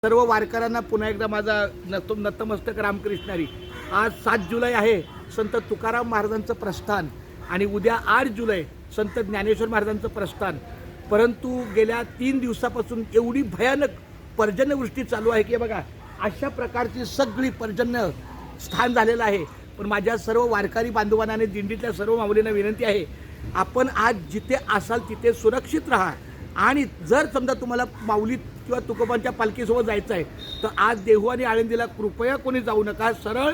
सर्व वारकऱ्यांना पुन्हा एकदा माझा नतमस्तक रामकृष्णारी. आज 7 जुलै आहे संत तुकाराम महाराजांचं प्रस्थान आणि उद्या 8 जुलै संत ज्ञानेश्वर महाराजांचं प्रस्थान. परंतु गेल्या 3 दिवसापासून एवढी भयानक पर्जन्यवृष्टी चालू आहे की बघा अशा प्रकारची सगळी पर्जन्य स्थान झालेलं आहे. पण माझ्या सर्व वारकरी बांधवांना आणि दिंडीतल्या सर्व माऊलींना विनंती आहे, आपण आज जिथे असाल तिथे सुरक्षित राहा. आणि जर समजा तुम्हाला माऊली किंवा तुकोबांच्या पालखीसोबत जायचं आहे तर आज देहू आणि आळंदीला कृपया कोणी जाऊ नका. सरळ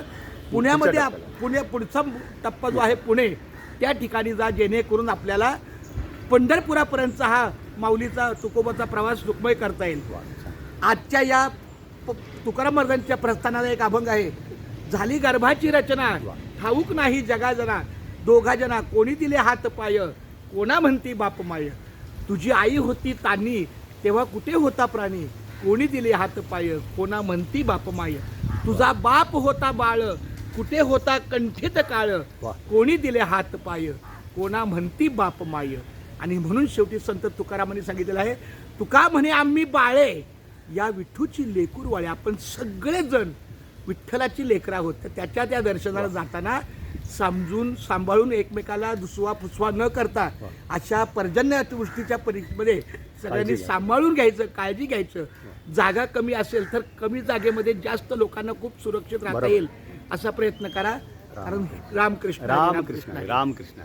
पुण्यामध्ये पुढचा टप्पा जो आहे पुणे त्या ठिकाणी जा, जेणेकरून आपल्याला पंढरपुरापर्यंतचा हा माऊलीचा तुकोबाचा प्रवास सुखमय करता येईल. आजच्या या तुकाराम महाराजांच्या प्रस्थानाला एक अभंग आहे. झाली गर्भाची रचना ठाऊक नाही जगा जना, दोघा जना कोणी दिले हात पाय, कोणा म्हणती बाप माय. तुझी आई होती तानी तेव्हा कुठे होता प्राणी, कोणी दिले हात पाय, कोणा म्हणती बाप माय. तुझा बाप होता बाळ कुठे होता कंठित काळ, कोणी दिले हात पाय, कोणा म्हणती बाप माय. आणि म्हणून शेवटी संत तुकारामांनी सांगितलेलं आहे, तुका म्हणे आम्ही बाळे या विठ्ठूची लेकूर वाळे. आपण सगळेजण विठ्ठलाची लेकरं आहोत. तर त्याच्या त्या दर्शनाला जाताना समजून सांभाळून एकमेकाला दुसवा फुसवा न करता अशा पर्जन्यवृष्टीच्या परिस्थितीमध्ये सगळ्यांनी सांभाळून घ्यायचं, काळजी घ्यायचं. जागा कमी असेल तर कमी जागेमध्ये जास्त लोकांना खूप सुरक्षित राहता येईल असा प्रयत्न करा. कारण रामकृष्ण रामकृष्ण रामकृष्ण.